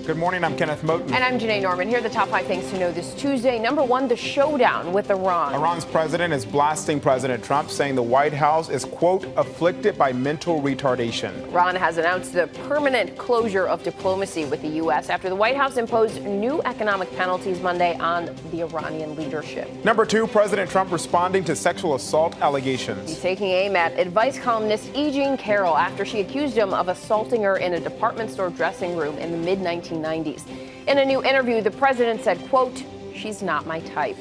Good morning, I'm Kenneth Moton. And I'm Janae Norman. Here are the top 5 things to know this Tuesday. Number 1, the showdown with Iran. Iran's president is blasting President Trump, saying the White House is, quote, afflicted by mental retardation. Iran has announced the permanent closure of diplomacy with the U.S. after the White House imposed new economic penalties Monday on the Iranian leadership. Number 2, President Trump responding to sexual assault allegations. He's taking aim at advice columnist E. Jean Carroll after she accused him of assaulting her in a department store dressing room in the mid-1990s. In a new interview, the president said, quote, "She's not my type."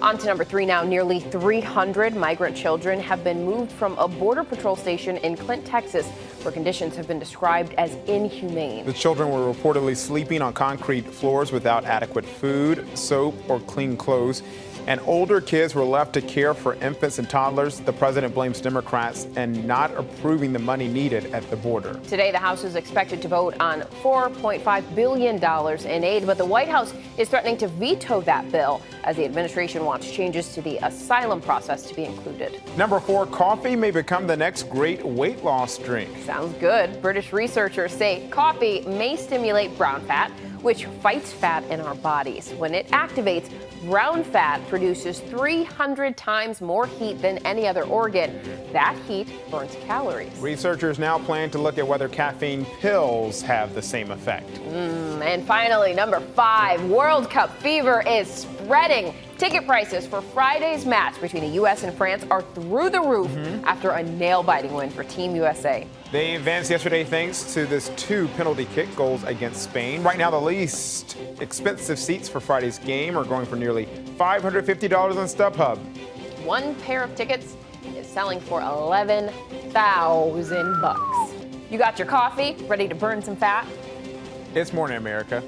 On to number 3 now. Nearly 300 migrant children have been moved from a Border Patrol station in Clint, Texas, where conditions have been described as inhumane. The children were reportedly sleeping on concrete floors without adequate food, soap, or clean clothes. And older kids were left to care for infants and toddlers. The president blames Democrats and not approving the money needed at the border. Today, the House is expected to vote on $4.5 billion in aid, but the White House is threatening to veto that bill as the administration wants changes to the asylum process to be included. Number 4, coffee may become the next great weight loss drink. Sounds good. British researchers say coffee may stimulate brown fat, which fights fat in our bodies. When it activates, brown fat produces 300 times more heat than any other organ. That heat burns calories. Researchers now plan to look at whether caffeine pills have the same effect. And finally, number 5, World Cup fever is spreading. Ticket prices for Friday's match between the U.S. and France are through the roof after a nail-biting win for Team USA. They advanced yesterday thanks to this 2 penalty kick goals against Spain. Right now, the least expensive seats for Friday's game are going for nearly $550 on StubHub. One pair of tickets is selling for $11,000. You got your coffee, ready to burn some fat? It's Morning America.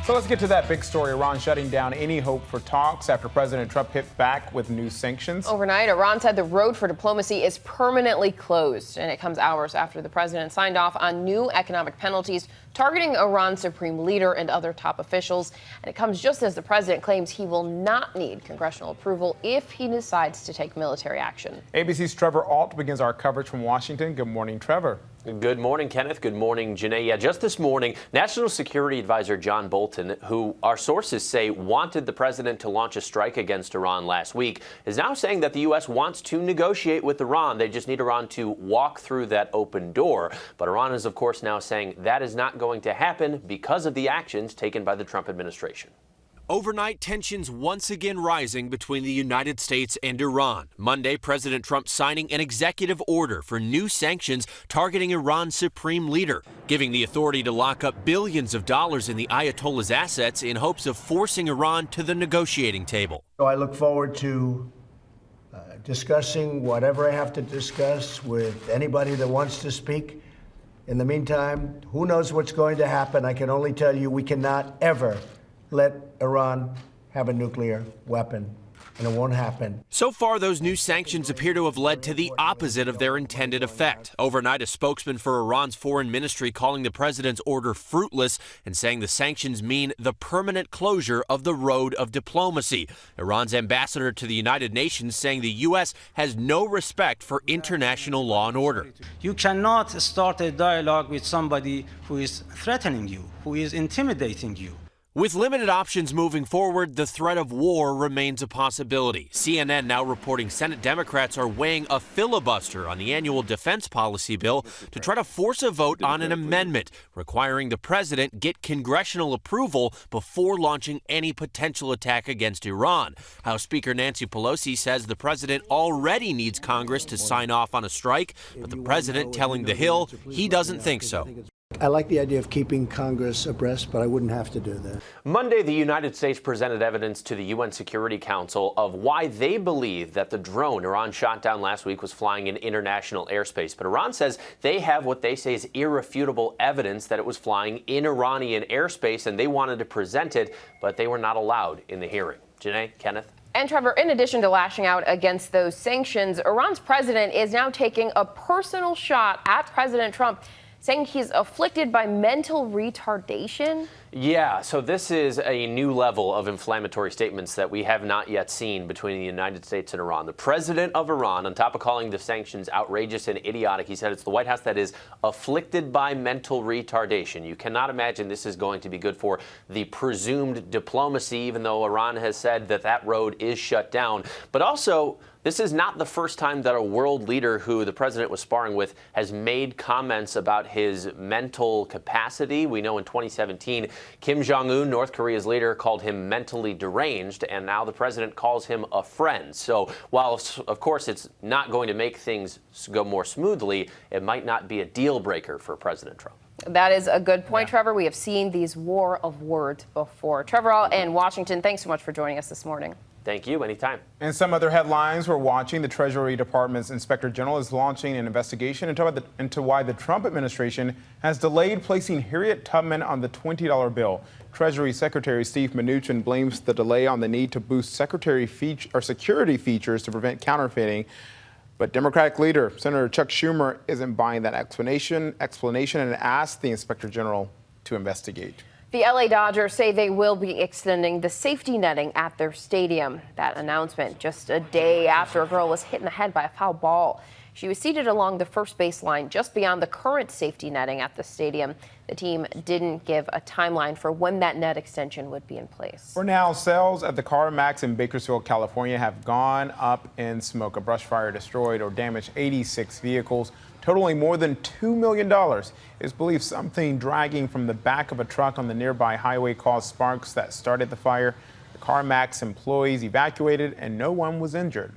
So let's get to that big story. Iran shutting down any hope for talks after President Trump hit back with new sanctions. Overnight, Iran said the road for diplomacy is permanently closed, and it comes hours after the president signed off on new economic penalties targeting Iran's supreme leader and other top officials. And it comes just as the president claims he will not need congressional approval if he decides to take military action. ABC's Trevor Ault begins our coverage from Washington. Good morning, Trevor. Good morning, Kenneth. Good morning, Janae. Yeah, just this morning, National Security Advisor John Bolton, who our sources say wanted the president to launch a strike against Iran last week, is now saying that the U.S. wants to negotiate with Iran. They just need Iran to walk through that open door. But Iran is, of course, now saying that is not going to happen because of the actions taken by the Trump administration. Overnight tensions once again rising between the United States and Iran. Monday, President Trump signing an executive order for new sanctions targeting Iran's supreme leader, giving the authority to lock up billions of dollars in the Ayatollah's assets in hopes of forcing Iran to the negotiating table. So I look forward to discussing whatever I have to discuss with anybody that wants to speak. In the meantime, who knows what's going to happen? I can only tell you we cannot ever let Iran have a nuclear weapon, and it won't happen. So far, those new sanctions appear to have led to the opposite of their intended effect. Overnight, a spokesman for Iran's foreign ministry calling the president's order fruitless and saying the sanctions mean the permanent closure of the road of diplomacy. Iran's ambassador to the United Nations saying the U.S. has no respect for international law and order. You cannot start a dialogue with somebody who is threatening you, who is intimidating you. With limited options moving forward, the threat of war remains a possibility. CNN now reporting Senate Democrats are weighing a filibuster on the annual defense policy bill to try to force a vote on an amendment requiring the president get congressional approval before launching any potential attack against Iran. House Speaker Nancy Pelosi says the president already needs Congress to sign off on a strike, but the president telling The Hill he doesn't think so. I like the idea of keeping Congress abreast, but I wouldn't have to do that. Monday, the United States presented evidence to the UN Security Council of why they believe that the drone Iran shot down last week was flying in international airspace. But Iran says they have what they say is irrefutable evidence that it was flying in Iranian airspace, and they wanted to present it, but they were not allowed in the hearing. Janae, Kenneth? And Trevor, in addition to lashing out against those sanctions, Iran's president is now taking a personal shot at President Trump, saying he's afflicted by mental retardation. Yeah, so this is a new level of inflammatory statements that we have not yet seen between the United States and Iran. The president of Iran, on top of calling the sanctions outrageous and idiotic, he said it's the White House that is afflicted by mental retardation. You cannot imagine this is going to be good for the presumed diplomacy, even though Iran has said that that road is shut down. But also, this is not the first time that a world leader who the president was sparring with has made comments about his mental capacity. We know in 2017, Kim Jong-un, North Korea's leader, called him mentally deranged, and now the president calls him a friend. So while, of course, it's not going to make things go more smoothly, it might not be a deal breaker for President Trump. That is a good point, Trevor. We have seen these war of words before. Trevor in Washington, thanks so much for joining us this morning. Thank you. Anytime. And some other headlines we're watching. The Treasury Department's Inspector General is launching an investigation into why the Trump administration has delayed placing Harriet Tubman on the $20 bill. Treasury Secretary Steve Mnuchin blames the delay on the need to boost security features to prevent counterfeiting. But Democratic leader Senator Chuck Schumer isn't buying that explanation and asked the Inspector General to investigate. The LA Dodgers say they will be extending the safety netting at their stadium. That announcement just a day after a girl was hit in the head by a foul ball. She was seated along the first baseline just beyond the current safety netting at the stadium. The team didn't give a timeline for when that net extension would be in place. For now, sales at the CarMax in Bakersfield, California have gone up in smoke. A brush fire destroyed or damaged 86 vehicles, totaling more than $2 million. It's believed something dragging from the back of a truck on the nearby highway caused sparks that started the fire. The CarMax employees evacuated and no one was injured.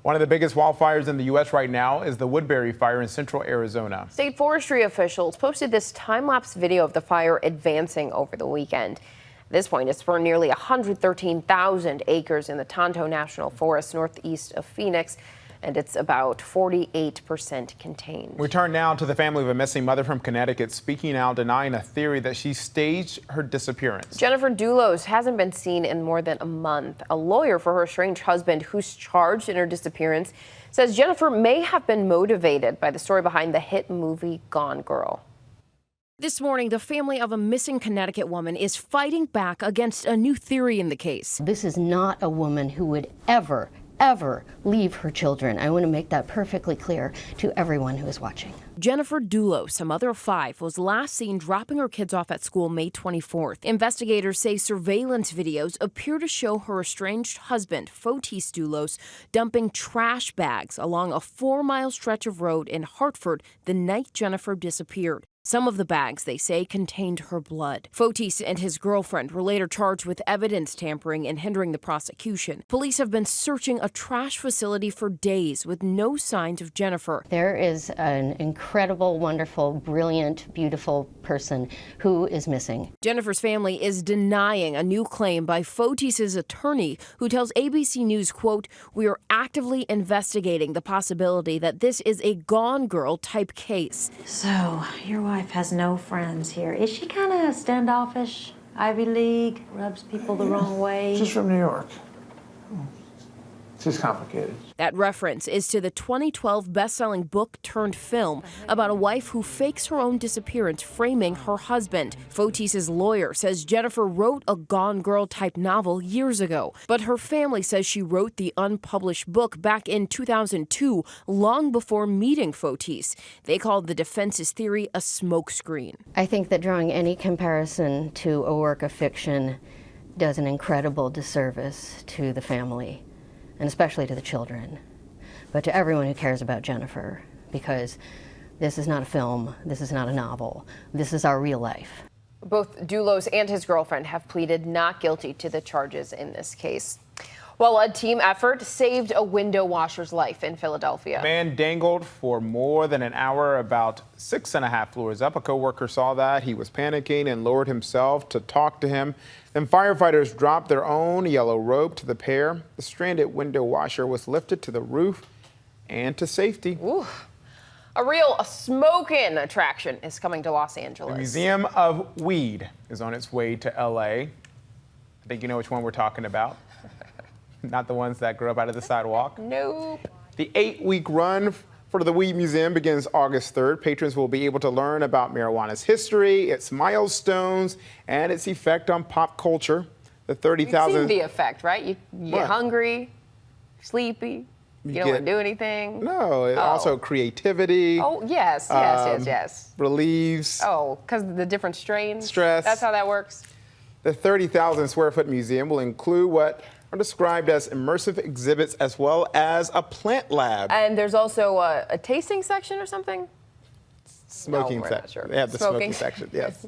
One of the biggest wildfires in the U.S. right now is the Woodbury fire in central Arizona. State forestry officials posted this time-lapse video of the fire advancing over the weekend. At this point, it's burned nearly 113,000 acres in the Tonto National Forest northeast of Phoenix, and it's about 48% contained. We turn now to the family of a missing mother from Connecticut, speaking out, denying a theory that she staged her disappearance. Jennifer Dulos hasn't been seen in more than a month. A lawyer for her estranged husband, who's charged in her disappearance, says Jennifer may have been motivated by the story behind the hit movie Gone Girl. This morning, the family of a missing Connecticut woman is fighting back against a new theory in the case. This is not a woman who would ever leave her children. I want to make that perfectly clear to everyone who is watching. Jennifer Dulos, a mother of 5, was last seen dropping her kids off at school May 24th. Investigators say surveillance videos appear to show her estranged husband, Fotis Dulos, dumping trash bags along a 4-mile stretch of road in Hartford the night Jennifer disappeared. Some of the bags, they say, contained her blood. Fotis and his girlfriend were later charged with evidence tampering and hindering the prosecution. Police have been searching a trash facility for days with no signs of Jennifer. There is an incredible, wonderful, brilliant, beautiful person who is missing. Jennifer's family is denying a new claim by Fotis' attorney, who tells ABC News, quote, "We are actively investigating the possibility that this is a Gone Girl type case." So, your wife has no friends here. Is she kind of standoffish, Ivy League, rubs people the wrong way? She's from New York. She's complicated. That reference is to the 2012 best-selling book turned film about a wife who fakes her own disappearance, framing her husband. Fotis' lawyer says Jennifer wrote a Gone Girl type novel years ago, but her family says she wrote the unpublished book back in 2002, long before meeting Fotis. They called the defense's theory a smokescreen. I think that drawing any comparison to a work of fiction does an incredible disservice to the family, and especially to the children, but to everyone who cares about Jennifer, because this is not a film, this is not a novel, this is our real life. Both Dulos and his girlfriend have pleaded not guilty to the charges in this case. Well, a team effort saved a window washer's life in Philadelphia. A man dangled for more than an hour about 6.5 floors up. A coworker saw that. He was panicking and lowered himself to talk to him. Then firefighters dropped their own yellow rope to the pair. The stranded window washer was lifted to the roof and to safety. Ooh. A real smoking attraction is coming to Los Angeles. The Museum of Weed is on its way to LA. I think you know which one we're talking about. Not the ones that grow up out of the sidewalk. Nope. The 8-week run For the Weed Museum begins August 3rd. Patrons will be able to learn about marijuana's history, its milestones, and its effect on pop culture. The 30,000. You've seen the effect, right? You get hungry, sleepy. You don't want to do anything. No, also creativity. Oh, yes. Relieves. Oh, because of the different strains? Stress. That's how that works? The 30,000 square foot museum will include what are described as immersive exhibits as well as a plant lab. And there's also a tasting section or something? Smoking section. Sure. They have the smoking section, yes.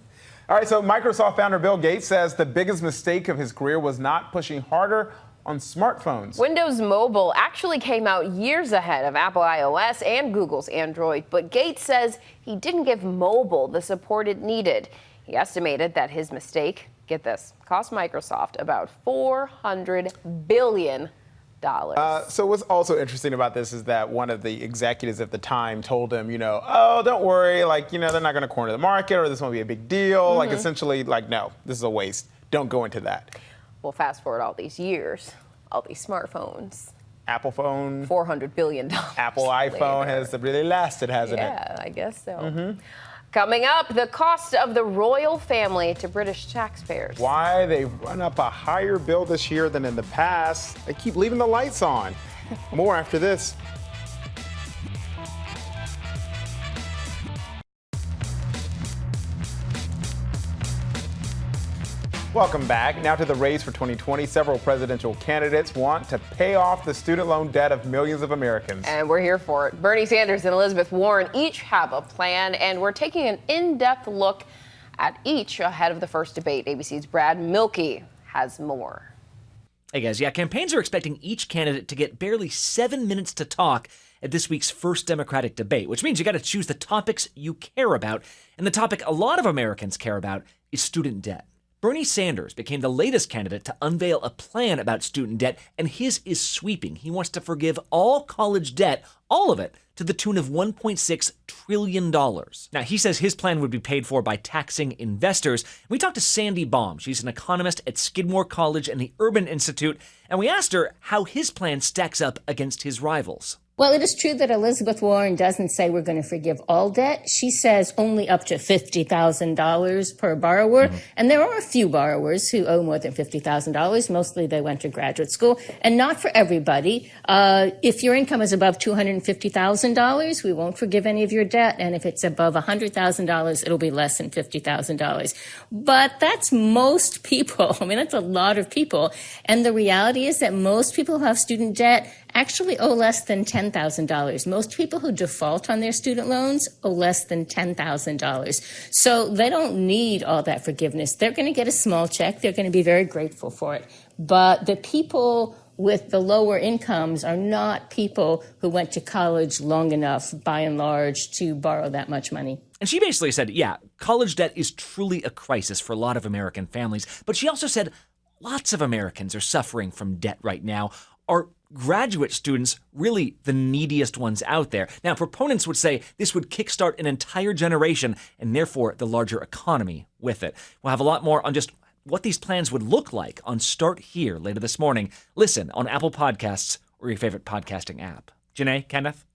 All right, so Microsoft founder Bill Gates says the biggest mistake of his career was not pushing harder on smartphones. Windows Mobile actually came out years ahead of Apple iOS and Google's Android, but Gates says he didn't give mobile the support it needed. He estimated that his mistake, get this, cost Microsoft about $400 billion. So what's also interesting about this is that one of the executives at the time told him, oh, don't worry, they're not going to corner the market or this won't be a big deal. Essentially, no, this is a waste. Don't go into that. Well, fast forward all these years, all these smartphones. Apple phone. $400 billion. Apple iPhone has really lasted, hasn't it? Yeah, I guess so. Coming up, the cost of the royal family to British taxpayers. Why they've run up a higher bill this year than in the past. They keep leaving the lights on. More after this. Welcome back. Now to the race for 2020. Several presidential candidates want to pay off the student loan debt of millions of Americans. And we're here for it. Bernie Sanders and Elizabeth Warren each have a plan, and we're taking an in-depth look at each ahead of the first debate. ABC's Brad Milkey has more. Hey guys, campaigns are expecting each candidate to get barely 7 minutes to talk at this week's first Democratic debate, which means you got to choose the topics you care about. And the topic a lot of Americans care about is student debt. Bernie Sanders became the latest candidate to unveil a plan about student debt, and his is sweeping. He wants to forgive all college debt, all of it, to the tune of $1.6 trillion. Now, he says his plan would be paid for by taxing investors. We talked to Sandy Baum. She's an economist at Skidmore College and the Urban Institute, and we asked her how his plan stacks up against his rivals. Well, it is true that Elizabeth Warren doesn't say we're going to forgive all debt. She says only up to $50,000 per borrower. And there are a few borrowers who owe more than $50,000. Mostly they went to graduate school, and not for everybody. If your income is above $250,000, we won't forgive any of your debt. And if it's above $100,000, it'll be less than $50,000. But that's most people. I mean, that's a lot of people. And the reality is that most people who have student debt actually owe less than $10,000. Most people who default on their student loans owe less than $10,000. So they don't need all that forgiveness. They're going to get a small check. They're going to be very grateful for it. But the people with the lower incomes are not people who went to college long enough, by and large, to borrow that much money. And she basically said, college debt is truly a crisis for a lot of American families. But she also said lots of Americans are suffering from debt right now. Are graduate students really the neediest ones out there? Now, proponents would say this would kickstart an entire generation and therefore the larger economy with it. We'll have a lot more on just what these plans would look like on Start Here later this morning. Listen on Apple Podcasts or your favorite podcasting app. Janae, Kenneth?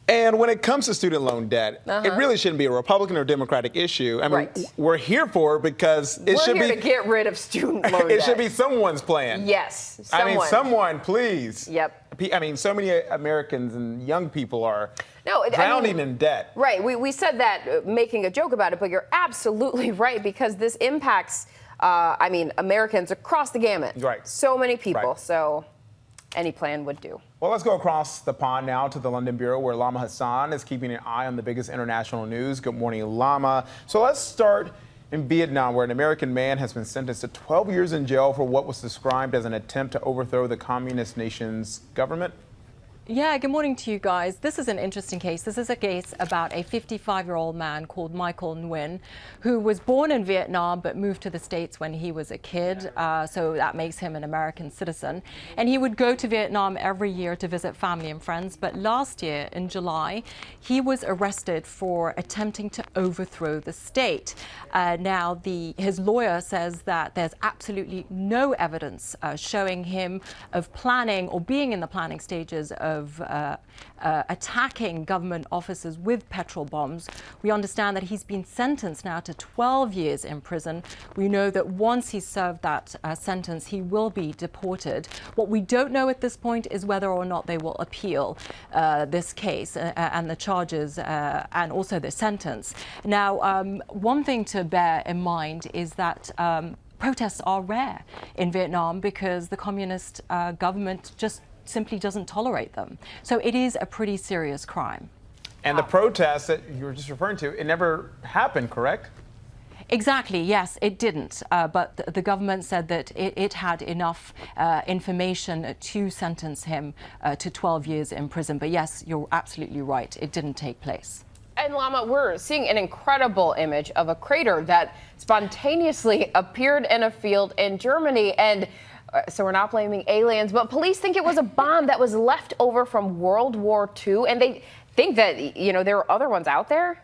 And when it comes to student loan debt, it really shouldn't be a Republican or Democratic issue. I mean, we're here for it because it should be. We're here to get rid of student loan debt. It should be someone's plan. Yes, someone. I mean, someone, please. Yep. I mean, so many Americans and young people are drowning in debt. Right. We said that making a joke about it, but you're absolutely right because this impacts, Americans across the gamut. Right. So many people. Right. So any plan would do. Well, let's go across the pond now to the London Bureau, where Lama Hassan is keeping an eye on the biggest international news. Good morning, Lama. So let's start in Vietnam, where an American man has been sentenced to 12 years in jail for what was described as an attempt to overthrow the communist nation's government. Yeah, good morning to you guys. This is an interesting case. This is a case about a 55-year-old man called Michael Nguyen, who was born in Vietnam but moved to the States when he was a kid. So that makes him an American citizen. And he would go to Vietnam every year to visit family and friends. But last year, in July, he was arrested for attempting to overthrow the state. Now, his lawyer says that there's absolutely no evidence showing him of planning or being in the planning stages of of attacking government officers with petrol bombs. We understand that he's been sentenced now to 12 years in prison. We know that once he's served that sentence, he will be deported. What we don't know at this point is whether or not they will appeal this case and the charges and also the sentence. Now, one thing to bear in mind is that protests are rare in Vietnam because the communist government just simply doesn't tolerate them. So it is a pretty serious crime. And the protests that you were just referring to, it never happened, correct? Exactly, yes, it didn't. But the government said that it had enough information to sentence him to 12 years in prison. But yes, you're absolutely right, it didn't take place. And Lama, we're seeing an incredible image of a crater that spontaneously appeared in a field in Germany. And so we're not blaming aliens, but police think it was a bomb that was left over from World War II. And they think that, you know, there are other ones out there.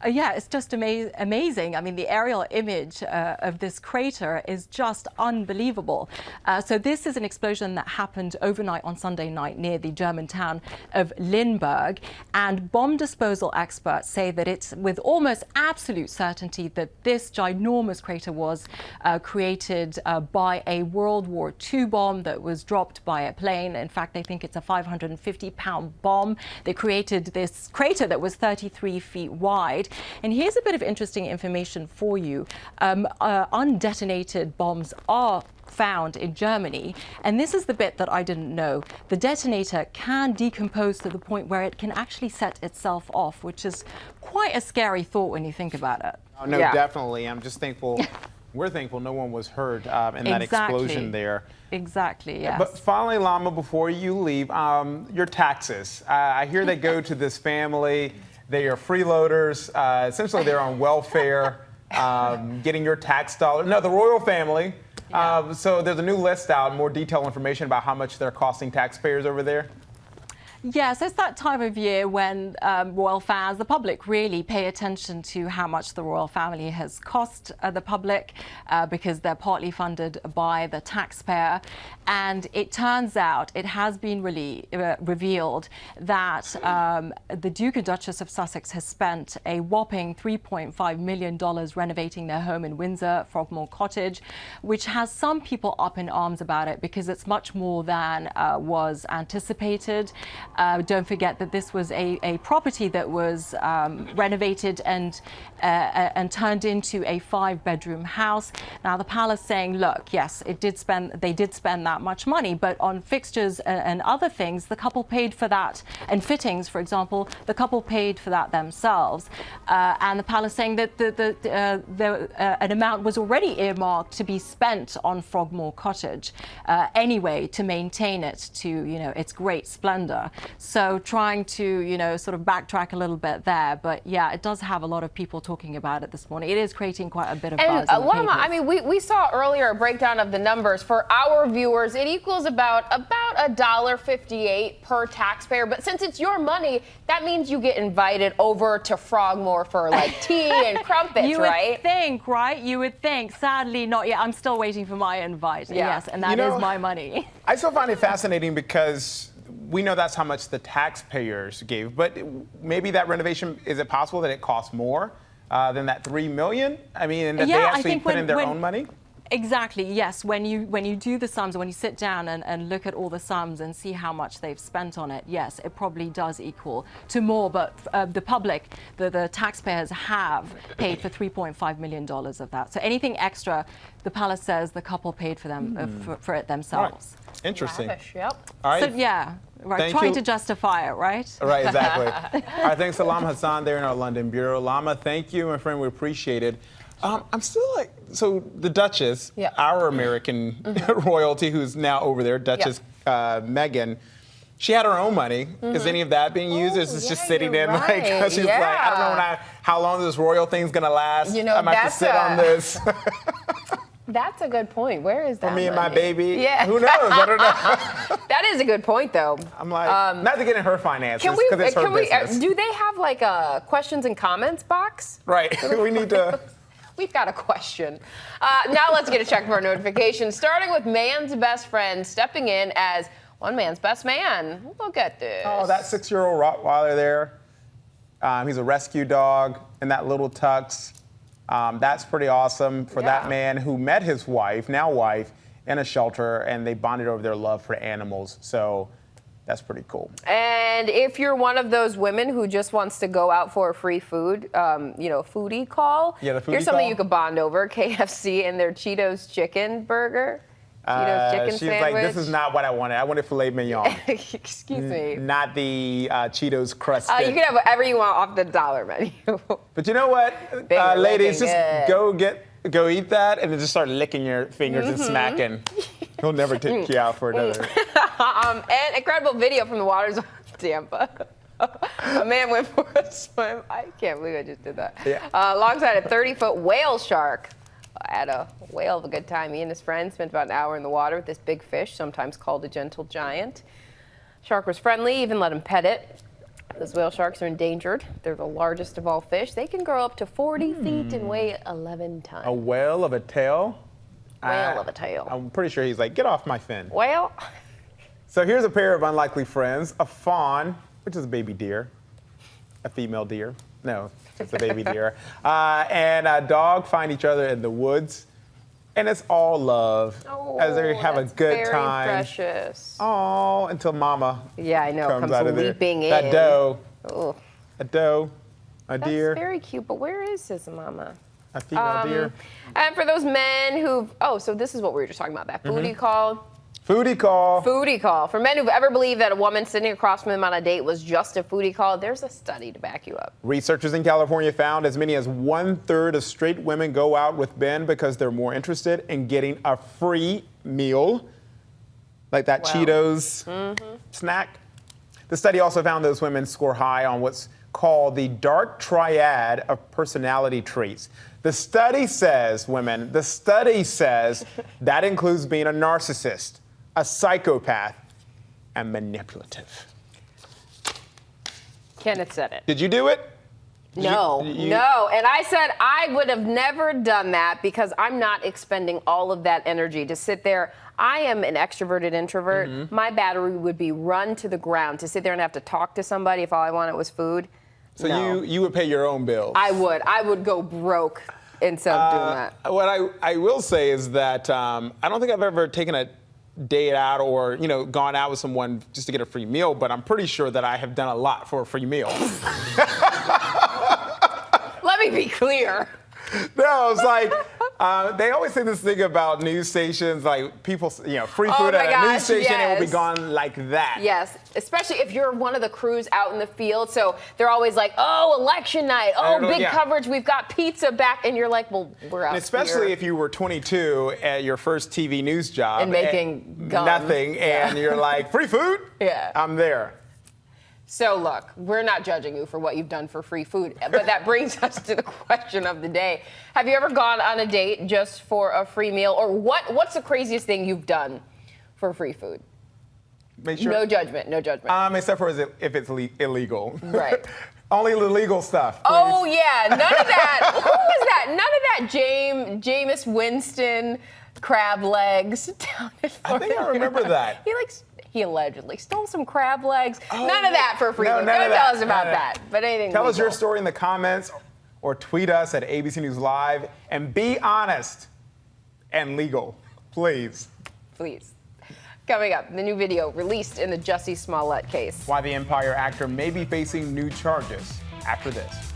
Yeah, it's just amazing. I mean, the aerial image of this crater is just unbelievable. So this is an explosion that happened overnight on Sunday night near the German town of Limburg. And bomb disposal experts say that it's with almost absolute certainty that this ginormous crater was created by a World War II bomb that was dropped by a plane. In fact, they think it's a 550-pound bomb. They created this crater that was 33 feet wide. And here's a bit of interesting information for you. Undetonated bombs are found in Germany, and this is the bit that I didn't know. The detonator can decompose to the point where it can actually set itself off, which is quite a scary thought when you think about it. Oh, no, yeah. Definitely. I'm just thankful. We're thankful no one was hurt in that explosion there. Exactly, yes. But finally, Lama, before you leave, your taxes. I hear they go to this family. They are freeloaders. Essentially, they're on welfare, getting your tax dollar. No, the royal family. Yeah. So there's a new list out, more detailed information about how much they're costing taxpayers over there. Yes, it's that time of year when royal fans, the public, really pay attention to how much the royal family has cost the public because they're partly funded by the taxpayer. And it turns out, it has been revealed that the Duke and Duchess of Sussex has spent a whopping $3.5 million renovating their home in Windsor, Frogmore Cottage, which has some people up in arms about it because it's much more than was anticipated. Don't forget that this was a property that was renovated and turned into a 5-bedroom house. Now the palace saying, look, yes, they did spend that much money, but on fixtures and other things, the couple paid for that, and fittings, for example, the couple paid for that themselves. And the palace saying that an amount was already earmarked to be spent on Frogmore Cottage anyway to maintain it to, you know, its great splendor. So trying to, you know, sort of backtrack a little bit there. But yeah, it does have a lot of people talking about it this morning. It is creating quite a bit of buzz. And Lama, I mean, we saw earlier a breakdown of the numbers. For our viewers, it equals about $1.58 per taxpayer. But since it's your money, that means you get invited over to Frogmore for like tea and crumpets, you right? You would think, right? You would think. Sadly, not yet. I'm still waiting for my invite. Yeah. Yes, and that is my money. I still find it fascinating because we know that's how much the taxpayers gave, but maybe that renovation, is it possible that it costs more than that $3 million? I mean, and that they actually put in their own money? Exactly, yes. When you do the sums, when you sit down and look at all the sums and see how much they've spent on it, yes, it probably does equal to more. But the public, the taxpayers have paid for $3.5 million of that. So anything extra, the palace says the couple paid for them for it themselves. Right. Interesting. Lavish, yep. All right. So yeah, right. Trying to justify it, right? Right, exactly. All right, thanks to Lama Hassan there in our London bureau. Lama, thank you, my friend. We appreciate it. I'm still like, so the Duchess, our American royalty, who's now over there, Duchess Meghan, she had her own money. Is any of that being used? Or is this just sitting in like, she's like, I don't know how long this royal thing's gonna last. You know, I might have to sit on this. That's a good point. Where is that For me money? and my baby? Yeah. Who knows? I don't know. That is a good point, though. I'm like, not to get in her finances, because it's her business. Do they have like a questions and comments box? Right. We need to... We've got a question. Now let's get a check of our notifications, starting with man's best friend stepping in as One man's best man. Look at this. Oh, that 6-year-old Rottweiler there. He's a rescue dog in that little tux. That's pretty awesome for that man who met his wife, now wife, in a shelter, and they bonded over their love for animals. So that's pretty cool. And if you're one of those women who just wants to go out for a free food, foodie call, here's something you could bond over: KFC and their Cheetos chicken burger. Cheetos chicken she's sandwich. like, this is not what I wanted. I wanted filet mignon. Excuse me. Not the Cheetos crusted. You can have whatever you want off the dollar menu. But you know what, ladies, just go eat that and then just start licking your fingers and smacking. He'll never take you out for another. And incredible video from the waters of Tampa. A man went for a swim. I can't believe I just did that. Yeah. Alongside a 30-foot whale shark. Had a whale of a good time. He and his friend spent about an hour in the water with this big fish, sometimes called a gentle giant. Shark was friendly, even let him pet it. Those whale sharks are endangered. They're the largest of all fish. They can grow up to 40 feet and weigh 11 tons. A whale of a tail? Whale of a tail. I'm pretty sure he's like, get off my fin. Well. So here's a pair of unlikely friends. A fawn, which is a baby deer. A female deer. No, it's a baby deer. And a dog find each other in the woods. And it's all love as they have a good time. Very precious. Oh, until mama comes out of there. Leaping in. That doe. Ooh. A doe. A deer. That's very cute, but where is his mama? A female deer. And for those men who've, so this is what we were just talking about, that foodie call. Foodie call. Foodie call. For men who've ever believed that a woman sitting across from them on a date was just a foodie call, there's a study to back you up. Researchers in California found as many as 1/3 of straight women go out with men because they're more interested in getting a free meal, like that Cheetos snack. The study also found those women score high on what's called the dark triad of personality traits. The study says, that includes being a narcissist, a psychopath, and manipulative. Kenneth said it. Did you do it? No. And I said I would have never done that because I'm not expending all of that energy to sit there. I am an extroverted introvert. My battery would be run to the ground to sit there and have to talk to somebody if all I wanted was food. So you would pay your own bills? I would. I would go broke instead of doing that. What I will say is that I don't think I've ever taken a date out or gone out with someone just to get a free meal, but I'm pretty sure that I have done a lot for a free meal. Let me be clear. No, it's like they always say this thing about news stations, like people, free food at a news station, it will be gone like that. Yes, especially if you're one of the crews out in the field. So they're always like, oh, election night, oh, big coverage, we've got pizza back. And you're like, well, we're out especially if you were 22 at your first TV news job. And making nothing, and you're like, free food? Yeah. I'm there. So look, we're not judging you for what you've done for free food, but that brings us to the question of the day. Have you ever gone on a date just for a free meal, or what's the craziest thing you've done for free food? Make sure. No judgment, no judgment. Except for if it's illegal. Right. Only the legal stuff, please. Oh yeah, none of that. Who was that? None of that Jameis Winston crab legs down at I think I remember that. He allegedly stole some crab legs. None of that for free. Don't tell us about that. But anything Tell legal. us your story in the comments or tweet us at ABC News Live and be honest and legal, please. Please. Coming up, the new video released in the Jussie Smollett case. Why the Empire actor may be facing new charges after this.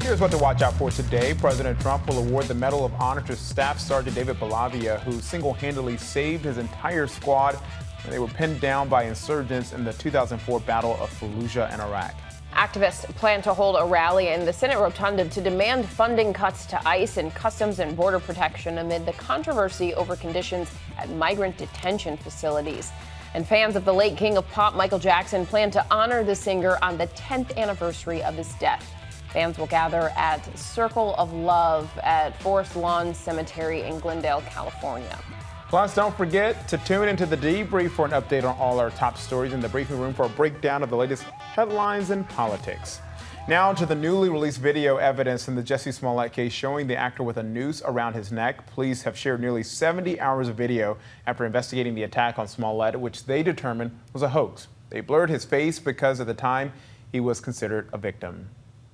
Here's what to watch out for today. President Trump will award the Medal of Honor to Staff Sergeant David Bellavia, who single-handedly saved his entire squad when they were pinned down by insurgents in the 2004 Battle of Fallujah in Iraq. Activists plan to hold a rally in the Senate rotunda to demand funding cuts to ICE and Customs and Border Protection amid the controversy over conditions at migrant detention facilities. And fans of the late king of pop, Michael Jackson, plan to honor the singer on the 10th anniversary of his death. Fans will gather at Circle of Love at Forest Lawn Cemetery in Glendale, California. Plus, don't forget to tune into The Debrief for an update on all our top stories in the briefing room for a breakdown of the latest headlines in politics. Now to the newly released video evidence in the Jussie Smollett case showing the actor with a noose around his neck. Police have shared nearly 70 hours of video after investigating the attack on Smollett, which they determined was a hoax. They blurred his face because at the time he was considered a victim.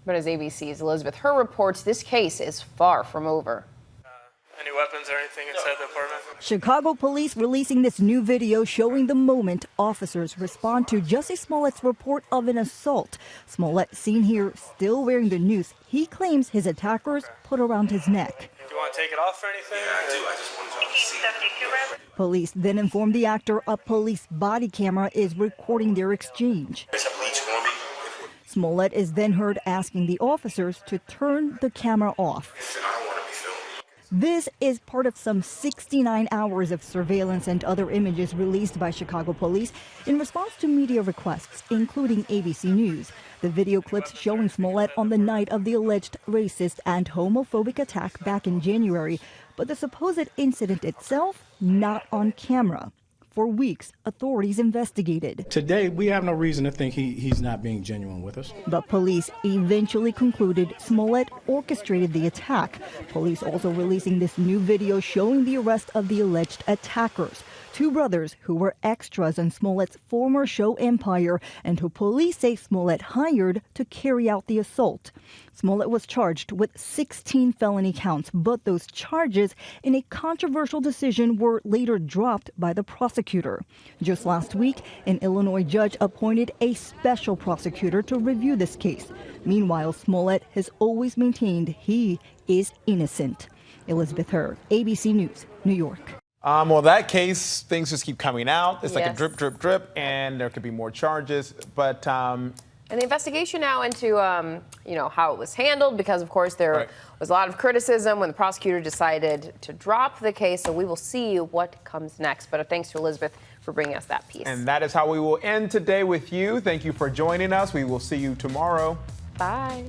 But as ABC's Elizabeth Hur reports, this case is far from over. Any weapons or anything inside the apartment? Chicago police releasing this new video showing the moment officers respond to Jussie Smollett's report of an assault. Smollett seen here still wearing the noose he claims his attackers put around his neck. Do you want to take it off or anything? Yeah, I do. I just wanted to see. Police then informed the actor a police body camera is recording their exchange. Smollett is then heard asking the officers to turn the camera off. This is part of some 69 hours of surveillance and other images released by Chicago police in response to media requests, including ABC News. The video clips showing Smollett on the night of the alleged racist and homophobic attack back in January, but the supposed incident itself not on camera. For weeks, authorities investigated. Today, we have no reason to think he's not being genuine with us. But police eventually concluded Smollett orchestrated the attack. Police also releasing this new video showing the arrest of the alleged attackers. Two brothers who were extras on Smollett's former show Empire and who police say Smollett hired to carry out the assault. Smollett was charged with 16 felony counts, but those charges in a controversial decision were later dropped by the prosecutor. Just last week, an Illinois judge appointed a special prosecutor to review this case. Meanwhile, Smollett has always maintained he is innocent. Elizabeth Hur, ABC News, New York. Well, that case, things just keep coming out. It's like a drip, drip, drip, and there could be more charges. But and the investigation now into how it was handled, because of course there was a lot of criticism when the prosecutor decided to drop the case. So we will see what comes next. But thanks to Elizabeth for bringing us that piece. And that is how we will end today with you. Thank you for joining us. We will see you tomorrow. Bye.